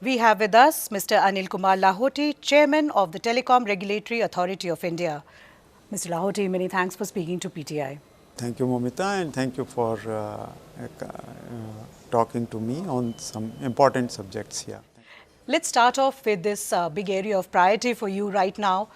We have with us Mr. Anil Kumar Lahoti, Chairman of the Telecom Regulatory Authority of India. Mr. Lahoti, many thanks for speaking to PTI. Thank you, Momita, and thank you for talking to me on some important subjects here. Let's start off with this big area of priority for you right now,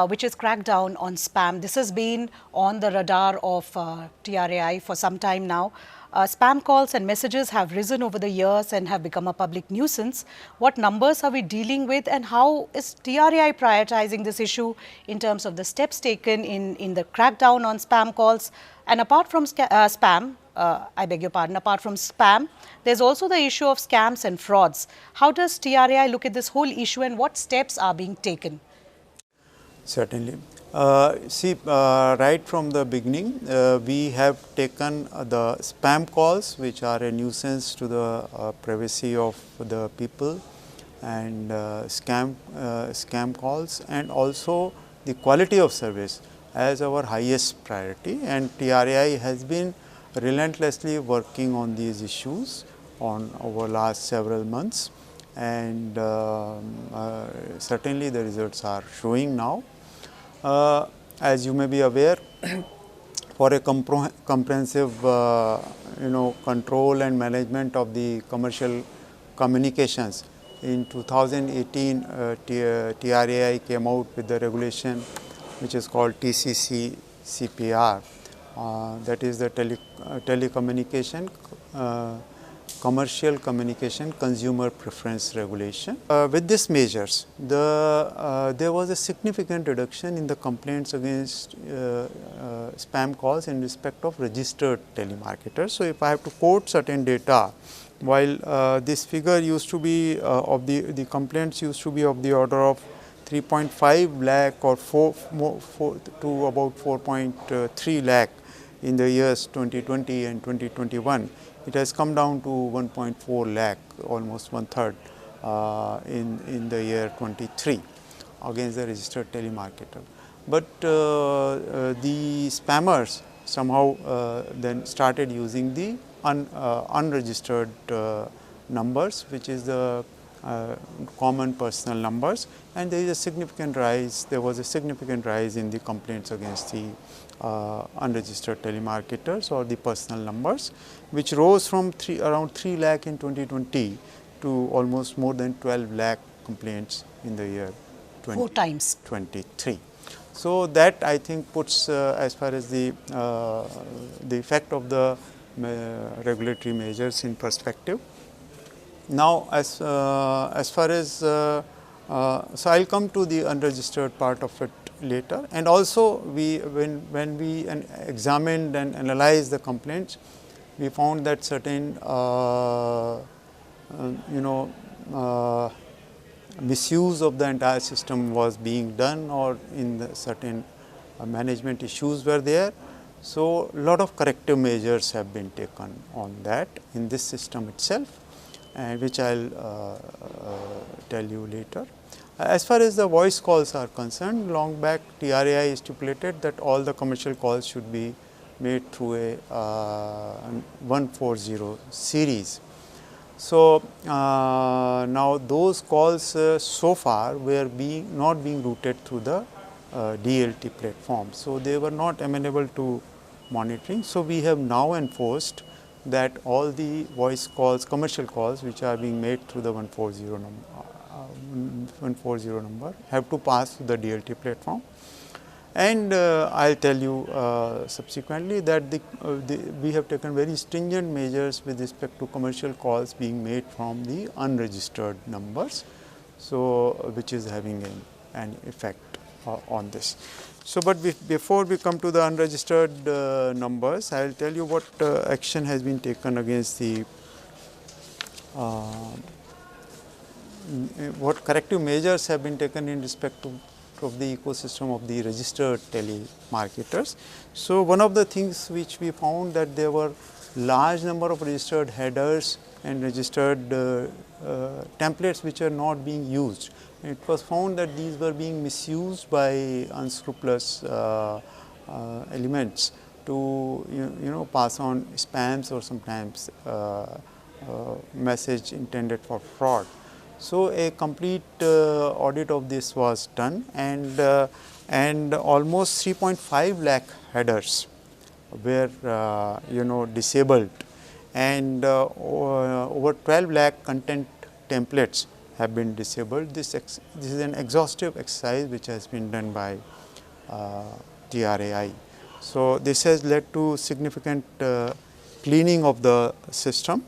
which is crackdown on spam. This has been on the radar of TRAI for some time now. Spam calls and messages have risen over the years and have become a public nuisance. What numbers are we dealing with, and how is TRAI prioritizing this issue in terms of the steps taken in the crackdown on spam calls? And apart from spam, apart from spam, there's also the issue of scams and frauds. How does TRAI look at this whole issue, and what steps are being taken? Certainly. Right from the beginning, we have taken the spam calls, which are a nuisance to the privacy of the people, and scam calls, and also the quality of service as our highest priority. And TRAI has been relentlessly working on these issues over last several months, and certainly the results are showing now. As you may be aware, for a comprehensive control and management of the commercial communications, in 2018 TRAI came out with the regulation which is called TCC CPR, that is the telecommunication commercial communication consumer preference regulation. With these measures, there was a significant reduction in the complaints against spam calls in respect of registered telemarketers. So, if I have to quote certain data, while this figure used to be of the complaints used to be of the order of 3.5 lakh or 4 to about 4.3 lakh in the years 2020 and 2021. It has come down to 1.4 lakh, almost one third in the year 23 against the registered telemarketer. But the spammers somehow then started using the unregistered numbers, which is the common personal numbers, and there is a significant rise. There was a significant rise in the complaints against the unregistered telemarketers or the personal numbers, which rose from around 3 lakh in 2020 to almost more than 12 lakh complaints in the year 2023. So, that I think puts as far as the effect of the regulatory measures in perspective. Now, as far as so I'll come to the unregistered part of it later, and also when we examined and analyzed the complaints, we found that certain misuse of the entire system was being done, or in the certain management issues were there. So, a lot of corrective measures have been taken on that in this system itself, and which I'll tell you later. As far as the voice calls are concerned, long back TRAI stipulated that all the commercial calls should be made through a 140 series. So, now those calls so far were not being routed through the DLT platform. So, they were not amenable to monitoring. So, we have now enforced that all the voice calls, commercial calls which are being made through the 140 number have to pass through the DLT platform. And I'll tell you subsequently that we have taken very stringent measures with respect to commercial calls being made from the unregistered numbers, so which is having an effect on this. So, but before we come to the unregistered numbers, I will tell you what action has been taken against the what corrective measures have been taken in respect of the ecosystem of the registered telemarketers. So, one of the things which we found that there were large number of registered headers and registered templates which are not being used. It was found that these were being misused by unscrupulous elements to pass on spams or sometimes message intended for fraud. So, a complete audit of this was done, and almost 3.5 lakh headers were disabled, and over 12 lakh content templates have been disabled. This is an exhaustive exercise which has been done by TRAI. So, this has led to significant cleaning of the system.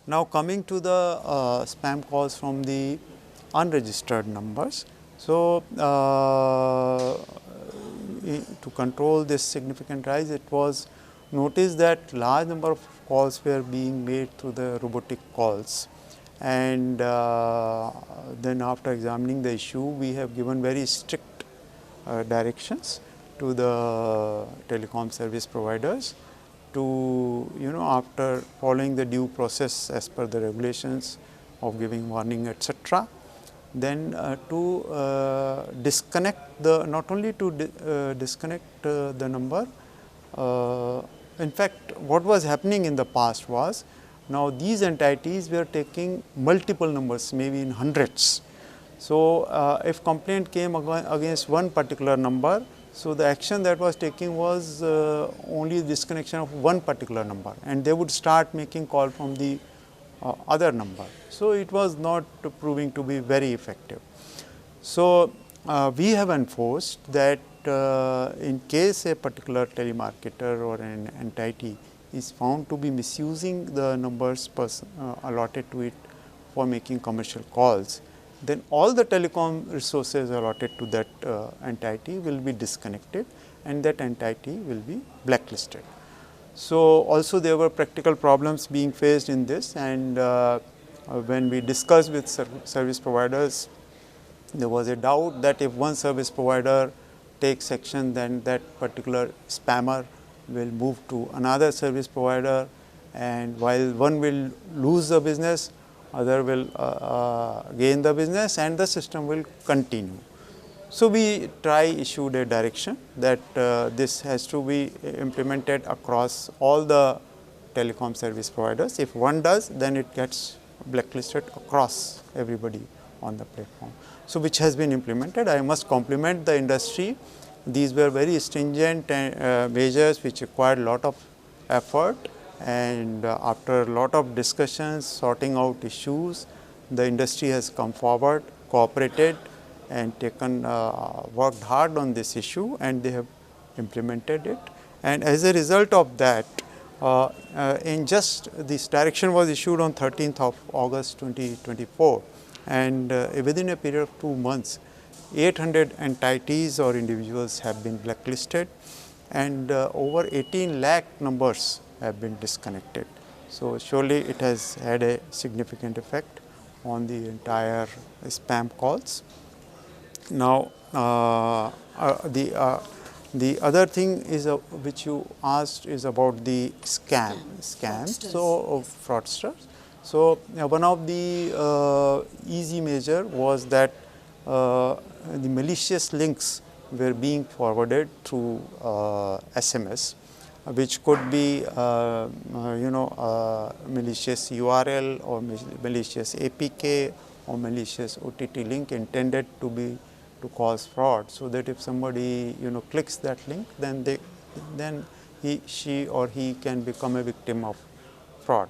Now, coming to the spam calls from the unregistered numbers. So, to control this significant rise, it was noticed that large number of calls were being made through the robotic calls, and then after examining the issue, we have given very strict directions to the telecom service providers to after following the due process as per the regulations of giving warning, etc., then to disconnect the, not only to disconnect the number. In fact, what was happening in the past was, now these entities were taking multiple numbers, maybe in hundreds. So, if complaint came against one particular number, so the action that was taking was only disconnection of one particular number, and they would start making call from the other number. So, it was not proving to be very effective. So, we have enforced that in case a particular telemarketer or an entity is found to be misusing the numbers allotted to it for making commercial calls, then all the telecom resources allotted to that entity will be disconnected, and that entity will be blacklisted. So, also there were practical problems being faced in this, and when we discussed with service providers, there was a doubt that if one service provider takes action, then that particular spammer will move to another service provider, and while one will lose the business, other will gain the business, and the system will continue. So, we TRAI issued a direction that this has to be implemented across all the telecom service providers. If one does, then it gets blacklisted across everybody on the platform. So, which has been implemented. I must compliment the industry. These were very stringent measures which required a lot of effort, and after a lot of discussions, sorting out issues, the industry has come forward, cooperated, and taken worked hard on this issue, and they have implemented it. And as a result of that, in just this direction was issued on 13th of August 2024, and within a period of 2 months, 800 entities or individuals have been blacklisted, and over 18 lakh numbers have been disconnected. So, surely it has had a significant effect on the entire spam calls. Now, the other thing is which you asked is about the scams. So, fraudsters. So, one of the easy measure was that the malicious links were being forwarded through SMS, which could be malicious URL or malicious APK or malicious OTT link intended to cause fraud. So, that if somebody clicks that link, then she or he can become a victim of fraud.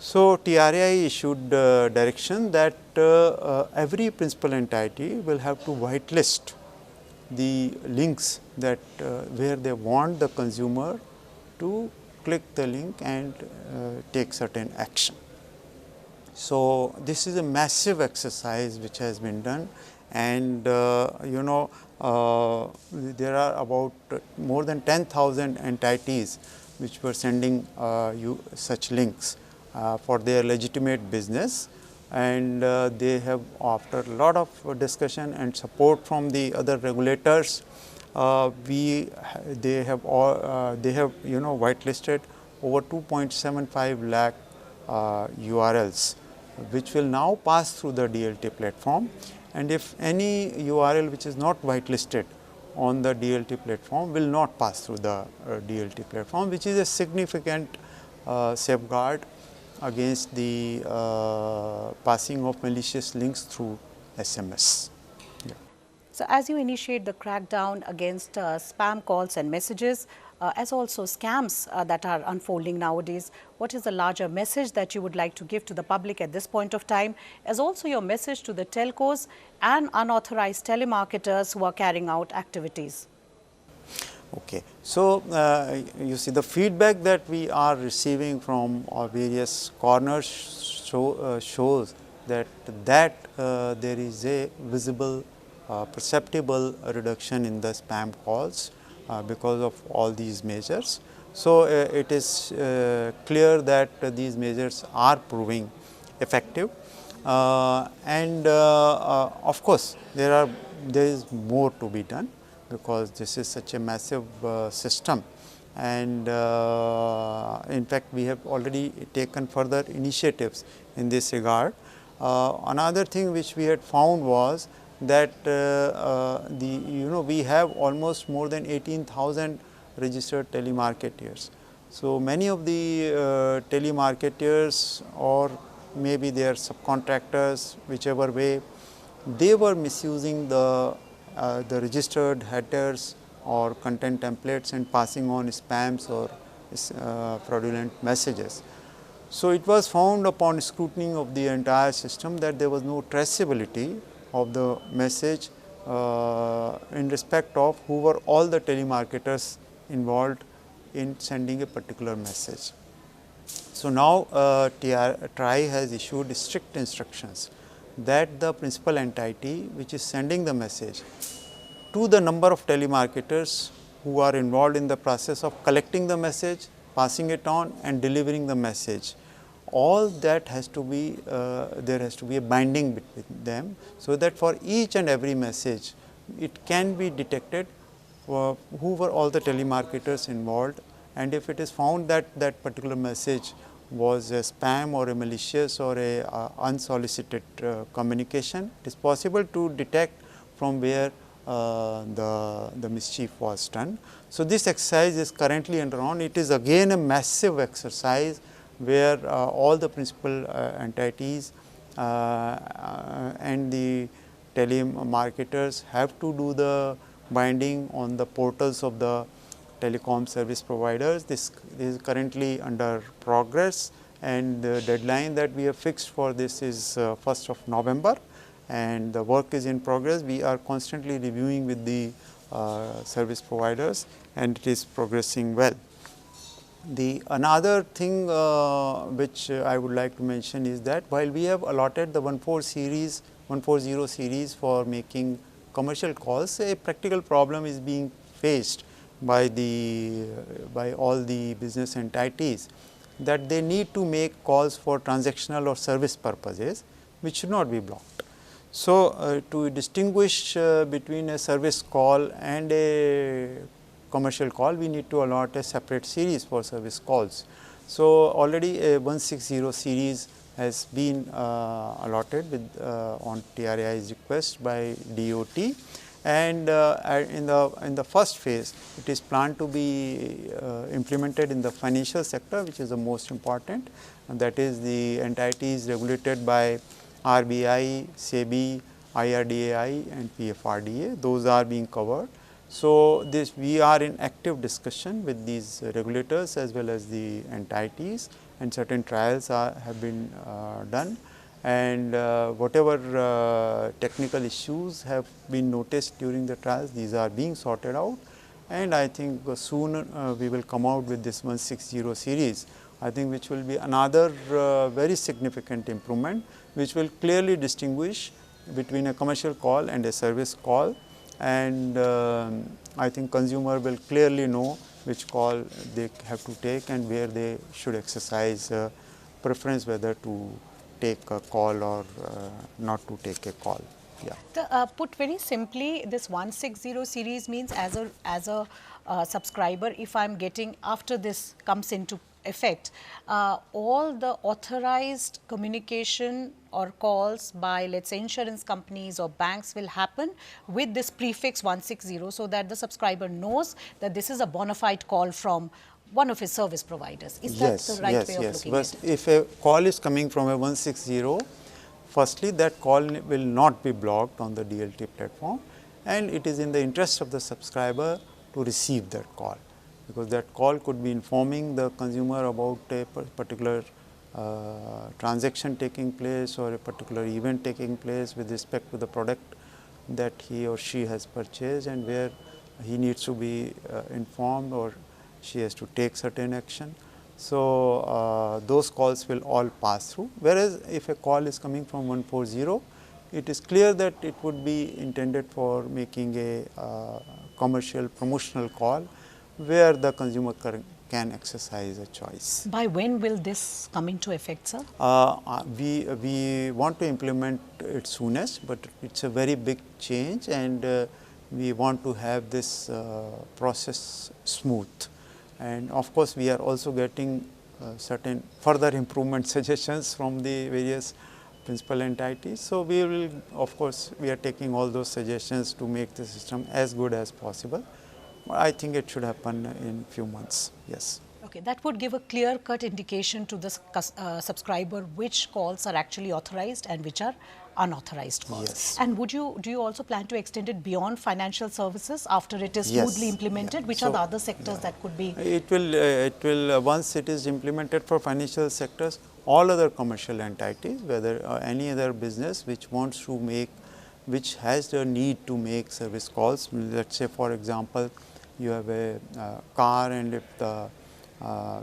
So, TRAI issued direction that every principal entity will have to whitelist the links that where they want the consumer to click the link and take certain action. So, this is a massive exercise which has been done, and there are about more than 10,000 entities which were sending such links for their legitimate business, and they have, after a lot of discussion and support from the other regulators, they have whitelisted over 2.75 lakh URLs, which will now pass through the DLT platform. And if any URL which is not whitelisted on the DLT platform will not pass through the DLT platform, which is a significant safeguard against the passing of malicious links through SMS. Yeah. So, as you initiate the crackdown against spam calls and messages, as also scams that are unfolding nowadays, what is the larger message that you would like to give to the public at this point of time, as also your message to the telcos and unauthorized telemarketers who are carrying out activities? Okay. So, you see the feedback that we are receiving from our various corners shows that there is a visible perceptible reduction in the spam calls because of all these measures. So, it is clear that these measures are proving effective and of course, there is more to be done, because this is such a massive system, and in fact, we have already taken further initiatives in this regard. Another thing which we had found was that we have almost more than 18,000 registered telemarketers. So, many of the telemarketers, or maybe their subcontractors, whichever way, they were misusing the registered headers or content templates and passing on spams or fraudulent messages. So, it was found upon scrutiny of the entire system that there was no traceability of the message in respect of who were all the telemarketers involved in sending a particular message. So, now TRAI has issued strict instructions that the principal entity which is sending the message to the number of telemarketers who are involved in the process of collecting the message, passing it on and delivering the message, all that has to be there has to be a binding between them, so that for each and every message it can be detected who were all the telemarketers involved, and if it is found that that particular message was a spam or a malicious or a unsolicited communication, it is possible to detect from where the mischief was done. So, this exercise is currently on. It is again a massive exercise where all the principal entities and the telemarketers have to do the binding on the portals of the telecom service providers. This is currently under progress, and the deadline that we have fixed for this is 1st of November, and the work is in progress. We are constantly reviewing with the service providers, and it is progressing well. The another thing which I would like to mention is that while we have allotted the 140 series for making commercial calls, a practical problem is being faced by all the business entities, that they need to make calls for transactional or service purposes, which should not be blocked. So, to distinguish between a service call and a commercial call, we need to allot a separate series for service calls. So, already a 160 series has been allotted with on TRAI's request by DOT, and in the first phase it is planned to be implemented in the financial sector, which is the most important, and that is the entities regulated by RBI, SEBI, IRDAI and PFRDA. Those are being covered. So, this we are in active discussion with these regulators as well as the entities, and certain trials have been done, and whatever technical issues have been noticed during the trials, these are being sorted out, and I think soon we will come out with this 160 series, I think, which will be another very significant improvement, which will clearly distinguish between a commercial call and a service call, and I think consumer will clearly know which call they have to take and where they should exercise preference whether to take a call or not to take a call. Yeah. Put very simply, this 160 series means as a subscriber, if I am getting, after this comes into effect, all the authorized communication or calls by, let us say, insurance companies or banks will happen with this prefix 160, so that the subscriber knows that this is a bona fide call from one of his service providers. Is that the right way of looking at it? If a call is coming from a 160, firstly that call will not be blocked on the DLT platform, and it is in the interest of the subscriber to receive that call, because that call could be informing the consumer about a particular transaction taking place or a particular event taking place with respect to the product that he or she has purchased, and where he needs to be informed or she has to take certain action. So, those calls will all pass through, whereas if a call is coming from 140, it is clear that it would be intended for making a commercial promotional call where the consumer can exercise a choice. By when will this come into effect, sir? We want to implement it soonest, but it's a very big change, and we want to have this process smooth. And of course, we are also getting certain further improvement suggestions from the various principal entities. So, we will, of course, we are taking all those suggestions to make the system as good as possible. I think it should happen in few months, yes. Okay, that would give a clear-cut indication to the subscriber which calls are actually authorized and which are unauthorized calls. Yes. And do you also plan to extend it beyond financial services after it is smoothly implemented? Which are the other sectors that could be? It will once it is implemented for financial sectors, all other commercial entities, whether any other business which wants to make, which has the need to make service calls. Let us say, for example, you have a car, and if the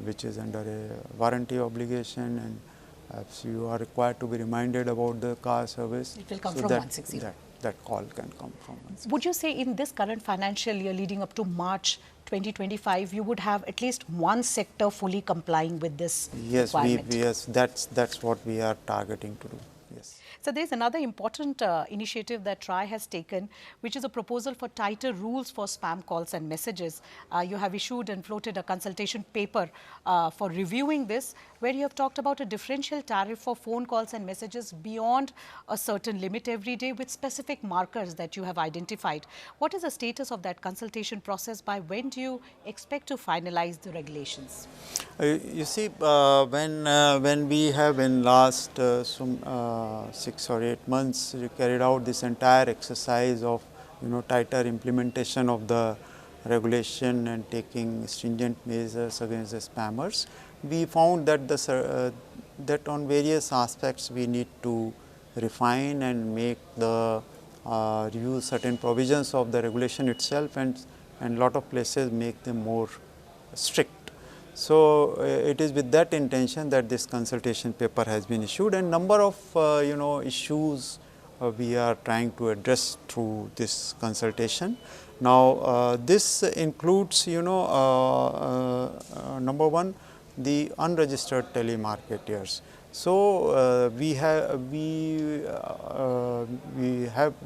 which is under a warranty obligation, and if you are required to be reminded about the car service, it will come from 160. That call can come from 160. Would you say in this current financial year leading up to March 2025, you would have at least one sector fully complying with this requirement? Yes, that's what we are targeting to do. Yes. So, there is another important initiative that TRAI has taken, which is a proposal for tighter rules for spam calls and messages. You have issued and floated a consultation paper for reviewing this, where you have talked about a differential tariff for phone calls and messages beyond a certain limit every day with specific markers that you have identified. What is the status of that consultation process? By when do you expect to finalize the regulations? You see, when we have in last 6 or 8 months carried out this entire exercise of tighter implementation of the regulation and taking stringent measures against the spammers, we found that that on various aspects we need to refine and make the review certain provisions of the regulation itself, and lot of places make them more strict. So, it is with that intention that this consultation paper has been issued, and number of issues we are trying to address through this consultation. Now, this includes number one, the unregistered telemarketers. So, we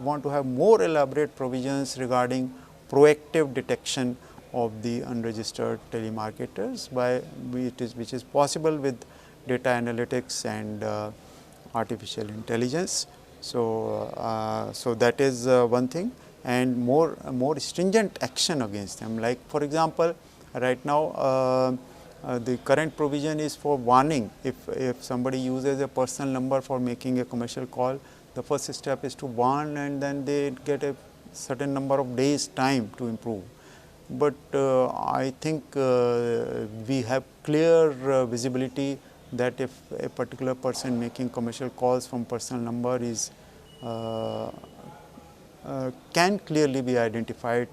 want to have more elaborate provisions regarding proactive detection of the unregistered telemarketers, which is possible with data analytics and artificial intelligence. So, that is one thing, and more stringent action against them. Like, for example, right now the current provision is for warning. If somebody uses a personal number for making a commercial call, the first step is to warn, and then they get a certain number of days time to improve. But I think we have clear visibility that if a particular person making commercial calls from personal number is can clearly be identified,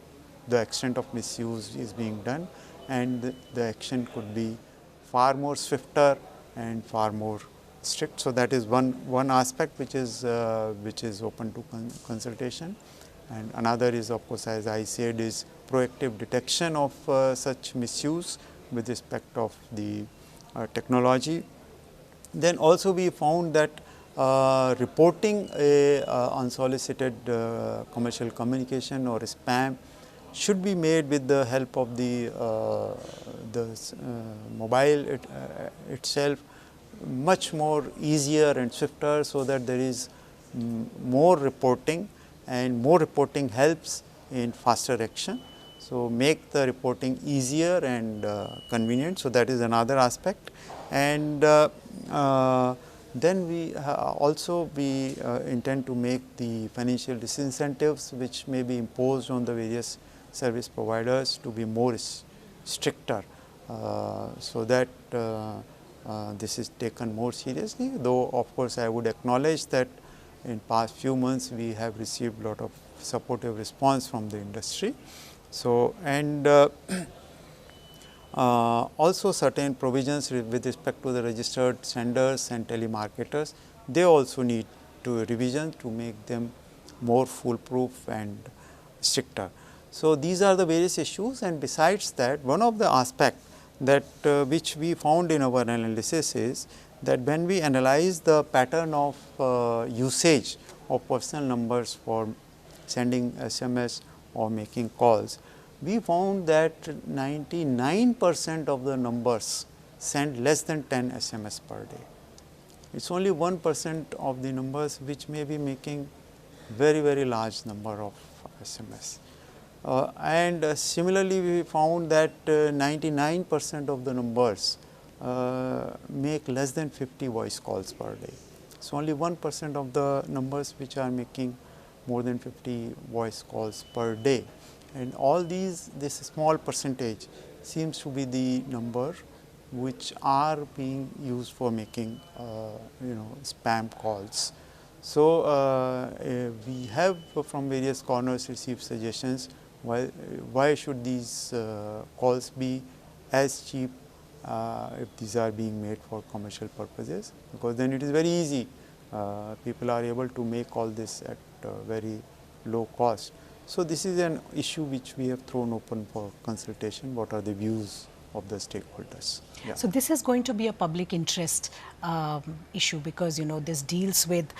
the extent of misuse is being done, and the action could be far more swifter and far more strict. So, that is one aspect which is open to consultation, and another is, of course, as I said, is proactive detection of such misuse with respect of the technology. Then also we found that reporting a unsolicited commercial communication or spam should be made with the help of the mobile itself, much more easier and swifter, so that there is more reporting, and more reporting helps in faster action. So, make the reporting easier and convenient. So, that is another aspect. And then we also we intend to make the financial disincentives which may be imposed on the various service providers to be more stricter, so that this is taken more seriously. Though of course, I would acknowledge that in past few months we have received lot of supportive response from the industry. So, and also certain provisions with respect to the registered senders and telemarketers, they also need to revision to make them more foolproof and stricter. So, these are the various issues, and besides that, one of the aspect that which we found in our analysis is that when we analyze the pattern of usage of personal numbers for sending SMS or making calls, we found that 99% of the numbers send less than 10 SMS per day. It is only 1% of the numbers which may be making very large number of SMS. And similarly, we found that 99% of the numbers make less than 50 voice calls per day. So, only 1% of the numbers which are making more than 50 voice calls per day, and all these, this small percentage seems to be the number which are being used for making spam calls. So, we have from various corners received suggestions why should these calls be as cheap if these are being made for commercial purposes, because then it is very easy, people are able to make all this at very low cost. So, this is an issue which we have thrown open for consultation. What are the views of the stakeholders? Yeah. So, this is going to be a public interest issue, because this deals with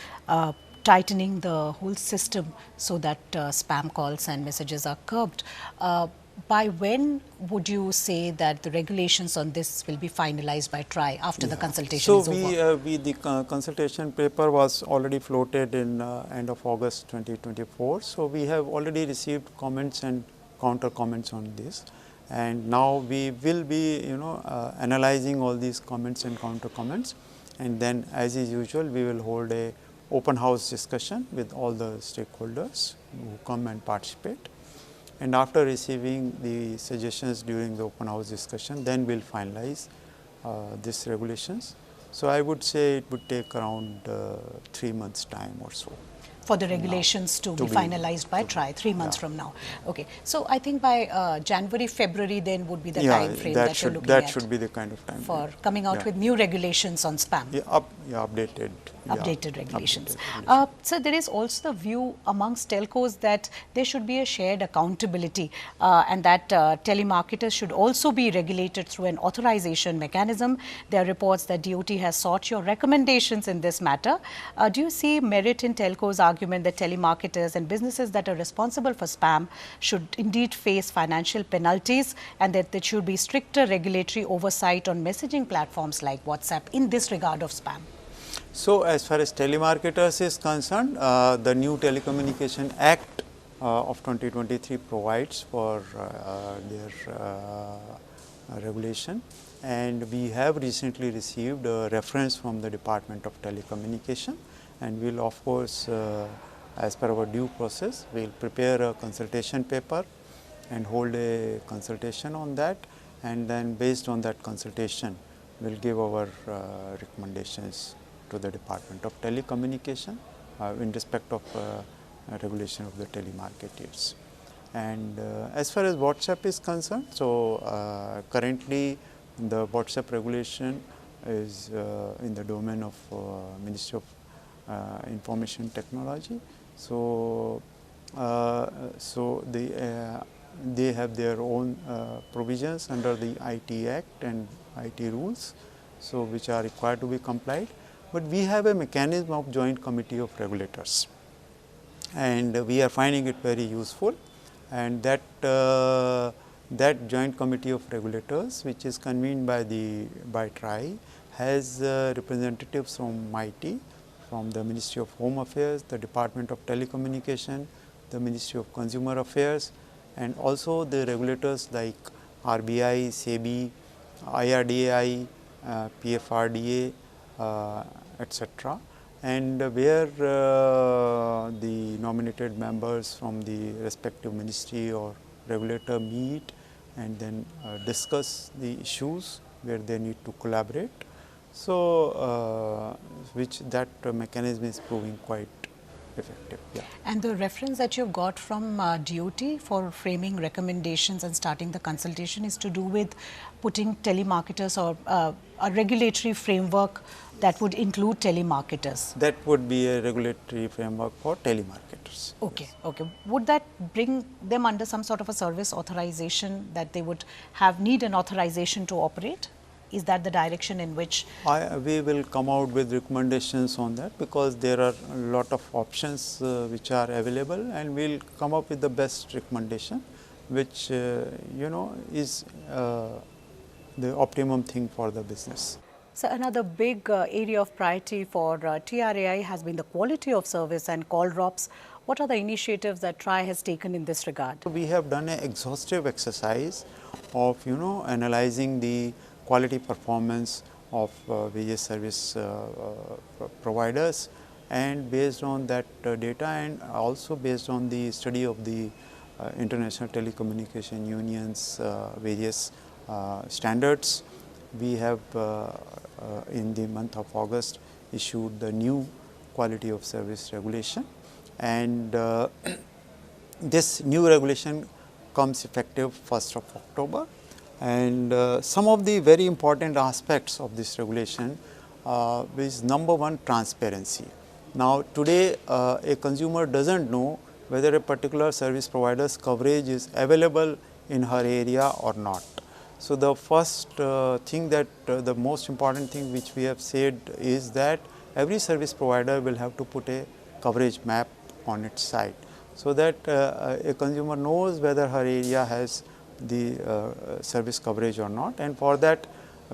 tightening the whole system so that spam calls and messages are curbed. By when would you say that the regulations on this will be finalized by TRAI after the consultation is over? So, the consultation paper was already floated in end of August 2024. So, we have already received comments and counter comments on this, and now we will be analyzing all these comments and counter comments, and then as is usual we will hold a open house discussion with all the stakeholders who come and participate. And after receiving the suggestions during the open house discussion, then we will finalize these regulations. So, I would say it would take around 3 months time or so. For the regulations to be finalized by TRAI 3 months from now. Okay. So, I think by January, February then would be the time frame that you are looking at. That should be the kind of time for coming out with new regulations on spam. Updated. Updated regulations. So, there is also the view amongst telcos that there should be a shared accountability and that telemarketers should also be regulated through an authorization mechanism. There are reports that DOT has sought your recommendations in this matter. Do you see merit in telcos' argument that telemarketers and businesses that are responsible for spam should indeed face financial penalties, and that there should be stricter regulatory oversight on messaging platforms like WhatsApp in this regard of spam? So, as far as telemarketers is concerned, the new Telecommunication Act of 2023 provides for their regulation, and we have recently received a reference from the Department of Telecommunication, and we will of course, as per our due process, we will prepare a consultation paper and hold a consultation on that, and then based on that consultation, we will give our recommendations to the Department of Telecommunication in respect of regulation of the telemarketers. And as far as WhatsApp is concerned, so currently the WhatsApp regulation is in the domain of Ministry of Information Technology. So, they have their own provisions under the IT Act and IT rules, so which are required to be complied. But we have a mechanism of joint committee of regulators, and we are finding it very useful, and that that joint committee of regulators, which is convened by TRAI, has representatives from MIT, from the Ministry of Home Affairs, the Department of Telecommunication, the Ministry of Consumer Affairs, and also the regulators like RBI, SEBI, IRDAI, PFRDA, etc. And where the nominated members from the respective ministry or regulator meet and then discuss the issues where they need to collaborate. So, which that mechanism is proving quite effective. Yeah. And the reference that you've got from DOT for framing recommendations and starting the consultation is to do with putting telemarketers or a regulatory framework that would include telemarketers. That would be a regulatory framework for telemarketers. Okay, Yes. okay. Would that bring them under some sort of a service authorization that they would need an authorization to operate? Is that the direction in which? We will come out with recommendations on that, because there are a lot of options which are available, and we will come up with the best recommendation, which is the optimum thing for the business. So, another big area of priority for TRAI has been the quality of service and call drops. What are the initiatives that TRAI has taken in this regard? We have done an exhaustive exercise of analyzing the quality performance of various service providers, and based on that data, and also based on the study of the International Telecommunication Union's various standards, we have in the month of August issued the new quality of service regulation, and this new regulation comes effective 1st of October. And some of the very important aspects of this regulation is number one, transparency. Now, today a consumer does not know whether a particular service provider's coverage is available in her area or not. So, the first thing that the most important thing which we have said is that every service provider will have to put a coverage map on its site, so that a consumer knows whether her area has the service coverage or not, and for that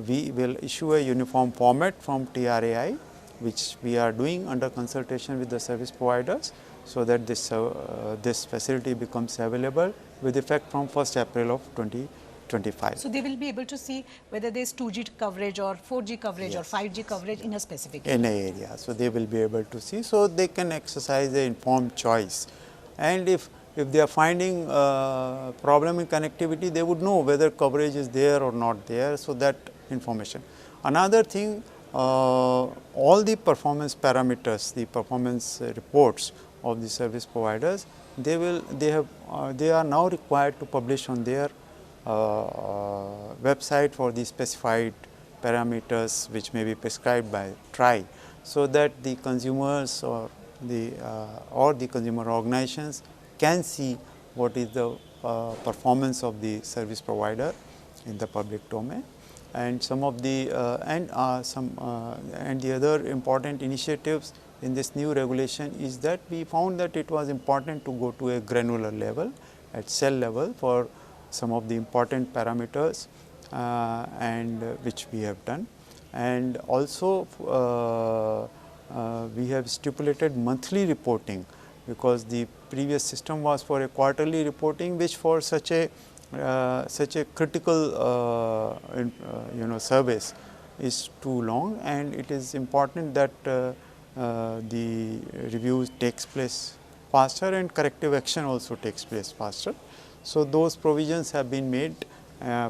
we will issue a uniform format from TRAI, which we are doing under consultation with the service providers, so that this facility becomes available with effect from 1st April of 2025. So, they will be able to see whether there is 2G coverage or 4G coverage, Yes, or 5G coverage in a specific in an area. So, they will be able to see, so they can exercise the informed choice, and if they are finding problem in connectivity, they would know whether coverage is there or not there. So, that information. Another thing, all the performance parameters, the performance reports of the service providers, they are now required to publish on their website for the specified parameters which may be prescribed by TRAI, so that the consumers or the consumer organizations can see what is the performance of the service provider in the public domain. And some of the and the other important initiatives in this new regulation is that we found that it was important to go to a granular level, at cell level, for some of the important parameters, and which we have done. And also we have stipulated monthly reporting, because the previous system was for a quarterly reporting, which for such a critical service is too long, and it is important that the review takes place faster and corrective action also takes place faster. So, those provisions have been made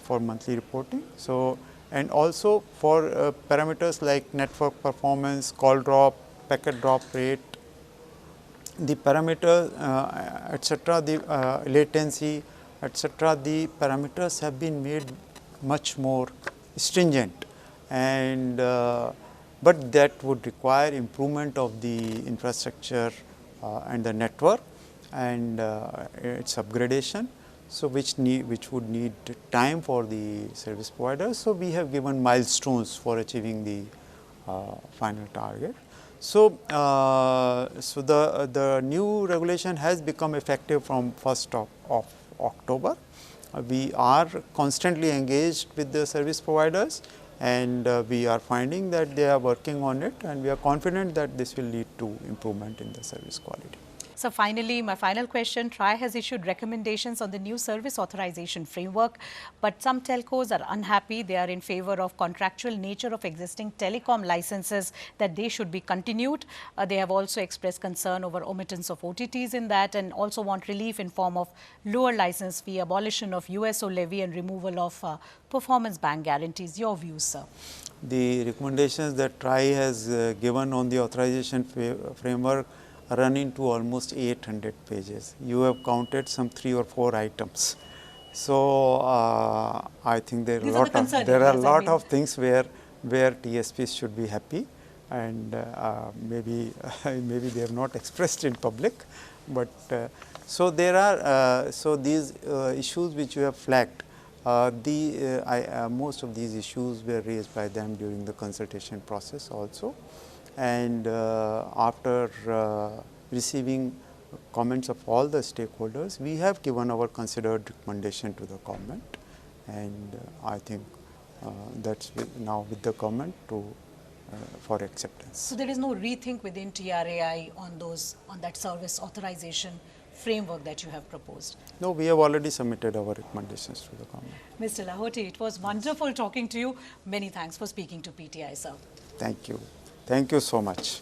for monthly reporting. So, and also for parameters like network performance, call drop, packet drop rate, the parameter etc., the latency etc., the parameters have been made much more stringent, and but that would require improvement of the infrastructure and the network and its upgradation. So, which would need time for the service providers. So, we have given milestones for achieving the final target. So, the new regulation has become effective from 1st of October. We are constantly engaged with the service providers, and we are finding that they are working on it, and we are confident that this will lead to improvement in the service quality. So finally, my final question, TRAI has issued recommendations on the new service authorization framework, but some telcos are unhappy. They are in favor of contractual nature of existing telecom licenses, that they should be continued. They have also expressed concern over omittance of OTTs in that, and also want relief in form of lower license fee, abolition of USO levy, and removal of performance bank guarantees. Your views, sir? The recommendations that TRAI has given on the authorization framework run into almost 800 pages. You have counted some 3 or 4 items. So, I think there are a lot of things where TSPs should be happy, and maybe they have not expressed in public, but so there are so these issues which you have flagged. Most of these issues were raised by them during the consultation process also, and after receiving comments of all the stakeholders, we have given our considered recommendation to the government, and I think that's now with the government to for acceptance. So there is no rethink within TRAI on that service authorization framework that you have proposed? No, we have already submitted our recommendations to the government. Mr. Lahoti, it was wonderful talking to you. Many thanks for speaking to PTI, sir. Thank you. Thank you so much.